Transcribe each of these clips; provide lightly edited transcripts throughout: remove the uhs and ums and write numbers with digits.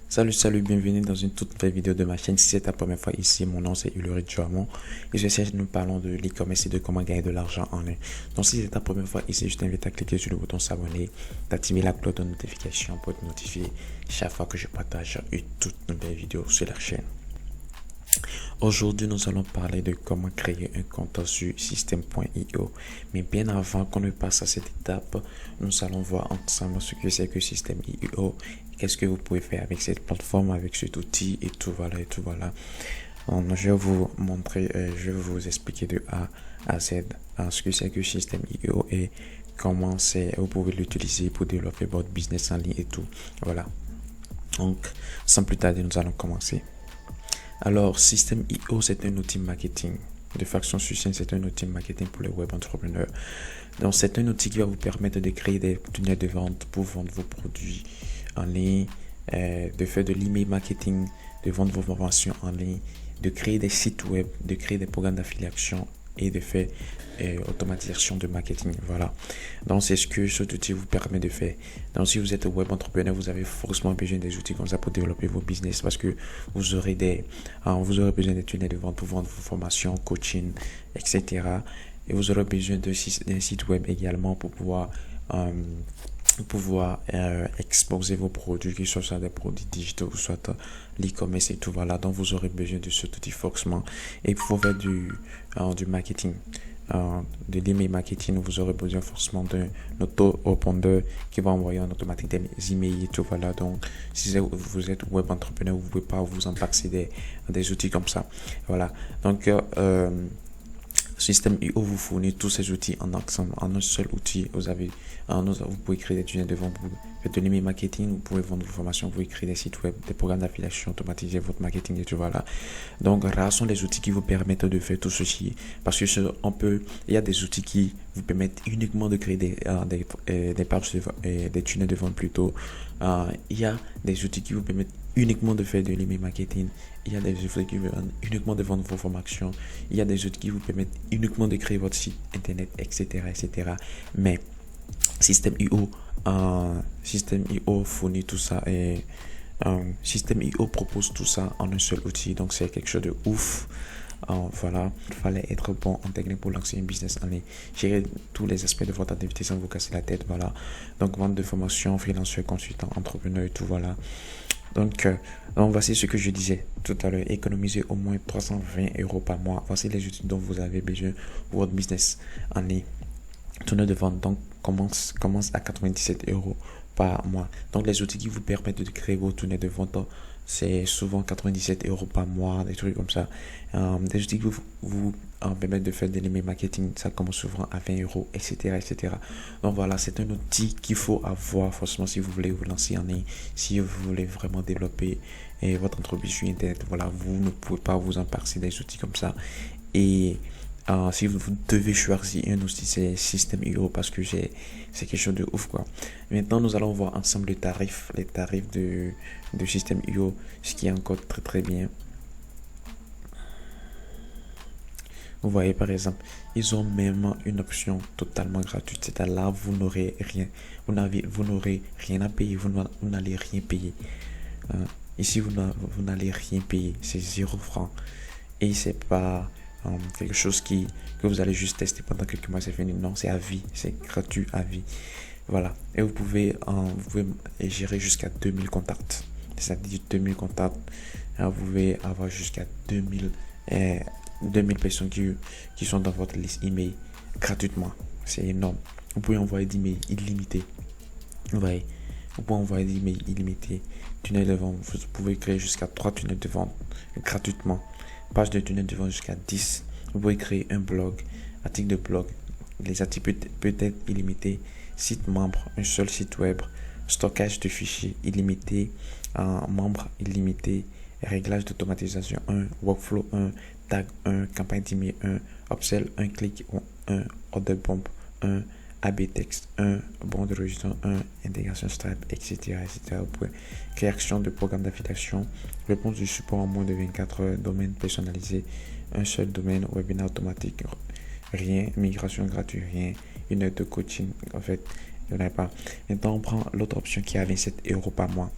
Salut, bienvenue dans une toute nouvelle vidéo de ma chaîne. Si c'est ta première fois ici, mon nom c'est Ulrich Duhamon et sur cette chaîne nous parlons de l'e-commerce et de comment gagner de l'argent en ligne. Donc si c'est ta première fois ici, je t'invite à cliquer sur le bouton s'abonner, d'activer la cloche de notification pour être notifié chaque fois que je partage une toute nouvelle vidéo sur la chaîne. Aujourd'hui, nous allons parler de comment créer un compte sur System.io. Mais bien avant qu'on ne passe à cette étape, nous allons voir ensemble ce que c'est que System.io. Qu'est-ce que vous pouvez faire avec cette plateforme, avec cet outil et tout voilà et tout voilà. Donc, je vais vous montrer, je vais vous expliquer de A à Z ce que c'est que System.io et comment vous pouvez l'utiliser pour développer votre business en ligne et tout. Voilà. Donc, sans plus tarder, nous allons commencer. Alors, System.io, c'est un outil marketing. De façon succincte, c'est un outil marketing pour les web entrepreneurs. Donc, c'est un outil qui va vous permettre de créer des tunnels de vente pour vendre vos produits en ligne, de faire de l'email marketing, de vendre vos formations en ligne, de créer des sites web, de créer des programmes d'affiliation et de faire automatisation de marketing. Voilà. Donc, c'est ce que cet outil vous permet de faire. Donc, si vous êtes web entrepreneur, vous avez forcément besoin des outils comme ça pour développer vos business parce que vous aurez besoin des tunnels de vente pour vendre vos formations, coaching, etc. Et vous aurez besoin d'un site web également pour pouvoir exposer vos produits, que ce soit des produits digitaux ou soit l'e-commerce et tout. Voilà, donc vous aurez besoin de cet outil forcément. Et pour faire du marketing, de l'email marketing, vous aurez besoin forcément d'un auto-répondeur qui va envoyer en automatique des emails et tout. Voilà, donc si vous êtes web entrepreneur, vous ne pouvez pas vous en passer des outils comme ça. Voilà, donc System.io vous fournit tous ces outils en ensemble, en un seul outil. Vous pouvez créer des tunnels de vente, vous faites de l'email marketing, vous pouvez vendre vos formations, vous pouvez créer des sites web, des programmes d'affiliation, automatiser votre marketing et tout voilà. Donc, rares sont les outils qui vous permettent de faire tout ceci. Parce que il y a des outils qui vous permettent uniquement de créer des pages, des tunnels de vente plutôt. Il y a des outils qui vous permettent uniquement de faire de l'email marketing. Il y a des outils qui vous permettent uniquement de vendre vos formations. Il y a des outils qui vous permettent uniquement de créer votre site internet, etc., etc. Mais System.io fournit tout ça et System.io propose tout ça en un seul outil. Donc c'est quelque chose de ouf. Voilà, il fallait être bon en technique pour lancer un business en ligne. Gérer tous les aspects de votre activité sans vous casser la tête. Voilà. Donc vente de formation, freelancer, consultant, entrepreneur et tout. Voilà. Donc, voici ce que je disais tout à l'heure. Économiser au moins 320 euros par mois. Voici les outils dont vous avez besoin pour votre business en ligne. Tunnel de vente donc commence à 97 euros par mois. Donc les outils qui vous permettent de créer vos tunnels de vente, c'est souvent 97 euros par mois, des trucs comme ça. Des outils qui vous permettent de faire de l'email marketing, ça commence souvent à 20 euros, etc., etc. Donc voilà, c'est un outil qu'il faut avoir forcément si vous voulez vous lancer en ligne, si vous voulez vraiment développer votre entreprise sur Internet. Voilà, vous ne pouvez pas vous en passer des outils comme ça. Et si vous devez choisir un outil, c'est System.io parce que c'est quelque chose de ouf quoi. Maintenant, nous allons voir ensemble les tarifs de System.io, ce qui est encore très très bien. Vous voyez par exemple, ils ont même une option totalement gratuite, c'est-à-dire là vous n'aurez rien, vous n'aurez rien à payer, vous n'allez rien payer. Ici vous n'allez rien payer, c'est 0 francs et c'est pas quelque chose que vous allez juste tester pendant quelques mois, c'est fini. Non, c'est à vie, c'est gratuit à vie. Voilà. Et vous pouvez gérer jusqu'à 2000 contacts. C'est-à-dire 2000 contacts. Vous pouvez avoir jusqu'à 2000 personnes qui sont dans votre liste email gratuitement. C'est énorme. Vous pouvez envoyer des emails illimités. Vous voyez. Vous pouvez envoyer des emails illimités. Tunnel de vente. Vous pouvez créer jusqu'à 3 tunnels de vente gratuitement. Page de tunnel de vente jusqu'à 10. Vous pouvez créer un blog, article de blog. Les articles peut être illimités. Site membre, un seul site web. Stockage de fichiers illimité. Membre illimité. Réglage d'automatisation 1. Workflow 1. Tag 1. Campagne d'email 1. Upsell 1. Click 1. Order bomb 1. AB texte 1, bon de registre 1, intégration Stripe, etc., etc. Création de programme d'affiliation, réponse du support en moins de 24 heures, domaine personnalisé, un seul domaine, webinaire automatique, rien, migration gratuite, rien, une heure de coaching, en fait, il n'y en a pas. Maintenant, on prend l'autre option qui est à 27 euros par mois.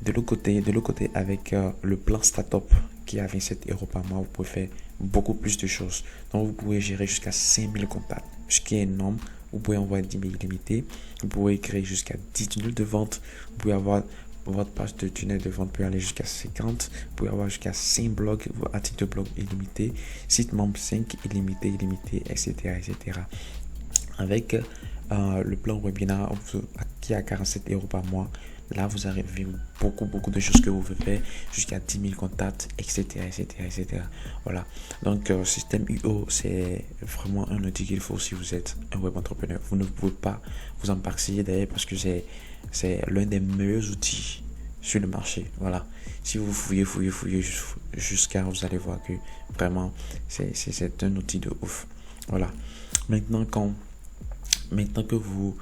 De l'autre côté, avec le plan Startup qui est à 27 € par mois, vous pouvez faire beaucoup plus de choses. Donc, vous pouvez gérer jusqu'à 5000 contacts, ce qui est énorme. Vous pouvez envoyer 10 mails illimités. Vous pouvez créer jusqu'à 10 tunnels de vente. Vous pouvez avoir votre page de tunnel de vente peut aller jusqu'à 50. Vous pouvez avoir jusqu'à 5 blogs, articles de blog illimités, site membre 5 illimité, etc., etc. Avec le plan webinaire qui est à 47 € par mois, là vous arrivez beaucoup de choses que vous pouvez faire, jusqu'à 10 000 contacts, etc., etc. Voilà. Donc système UO, c'est vraiment un outil qu'il faut si vous êtes un web entrepreneur. Vous ne pouvez pas vous en passer d'ailleurs, parce que c'est l'un des meilleurs outils sur le marché. Voilà. Si vous fouillez jusqu'à, vous allez voir que vraiment c'est un outil de ouf. Voilà. Maintenant que vous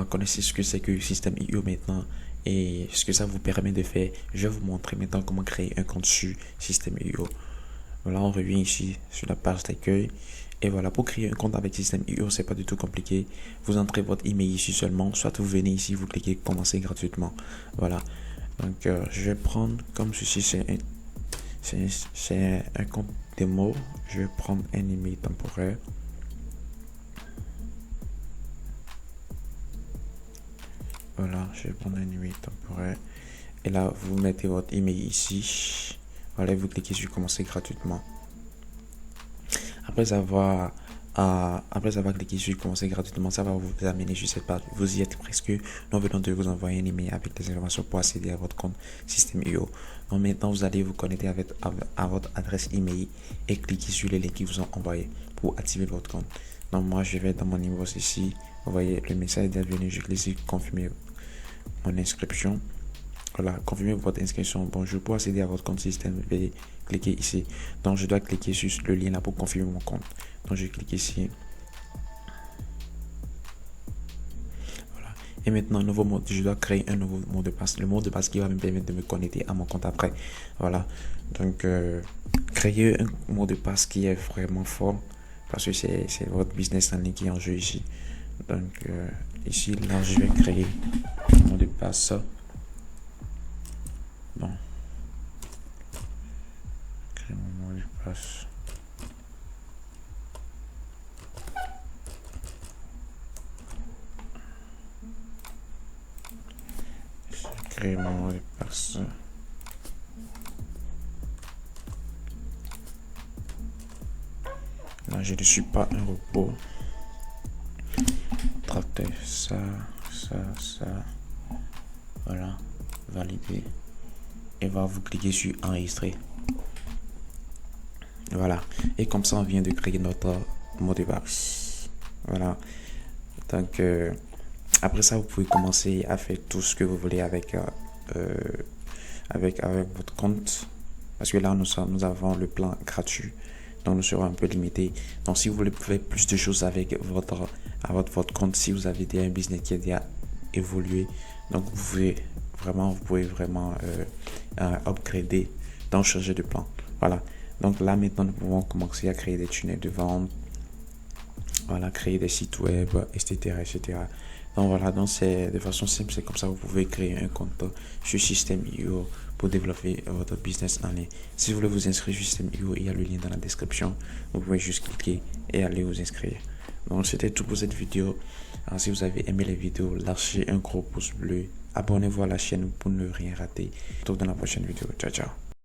connaissez ce que c'est que le système IO maintenant et ce que ça vous permet de faire, je vais vous montrer maintenant comment créer un compte sur système IO. Voilà, on revient ici sur la page d'accueil. Et voilà, pour créer un compte avec système IO, c'est pas du tout compliqué. Vous entrez votre email ici seulement, soit vous venez ici, vous cliquez commencer gratuitement. Voilà. Donc je vais prendre comme ceci, c'est un compte démo. Je vais prendre un email temporaire. Voilà, je vais prendre un email temporaire. Et là, vous mettez votre email ici. Voilà, vous cliquez sur commencer gratuitement. Après avoir cliqué sur commencer gratuitement, ça va vous amener sur cette page. Vous y êtes presque. Nous venons de vous envoyer un email avec des informations pour accéder à votre compte système IO. Donc maintenant, vous allez vous connecter à votre adresse email et cliquer sur les liens qui vous ont envoyé pour activer votre compte. Donc moi, je vais dans mon inbox ici. Vous voyez le message est venu. Je clique sur confirmer mon inscription. Voilà, confirmez votre inscription. Bonjour, pour accéder à votre compte système, veuillez cliquer ici. Donc, je dois cliquer sur le lien là pour confirmer mon compte. Donc, je clique ici. Voilà. Et maintenant, je dois créer un nouveau mot de passe. Le mot de passe qui va me permettre de me connecter à mon compte après. Voilà. Donc, créer un mot de passe qui est vraiment fort, parce que c'est votre business en ligne qui est en jeu ici. Donc, ici, là, je vais créer un mot de passe. Bon, créer mon mot de passe. Créer mon mot de passe. Là, je ne suis pas un robot. Tracteur, ça. Voilà, valider. Et va vous cliquer sur enregistrer. Voilà, et comme ça on vient de créer notre mot de passe. Voilà, donc après ça vous pouvez commencer à faire tout ce que vous voulez avec votre compte, parce que là nous avons le plan gratuit, donc nous serons un peu limités. Donc si vous voulez faire plus de choses avec votre compte, si vous avez déjà un business qui a déjà évolué, donc vous pouvez vraiment upgrader, donc changer de plan. Voilà, donc là maintenant nous pouvons commencer à créer des tunnels de vente, voilà, créer des sites web, etc. Donc voilà, donc c'est de façon simple, c'est comme ça que vous pouvez créer un compte sur Système IO pour développer votre business en ligne. Si vous voulez vous inscrire sur Système IO, il y a le lien dans la description. Vous pouvez juste cliquer et aller vous inscrire. Donc c'était tout pour cette vidéo. Alors, si vous avez aimé les vidéos, lâchez un gros pouce bleu. Abonnez-vous à la chaîne pour ne rien rater. On se retrouve dans la prochaine vidéo. Ciao, ciao.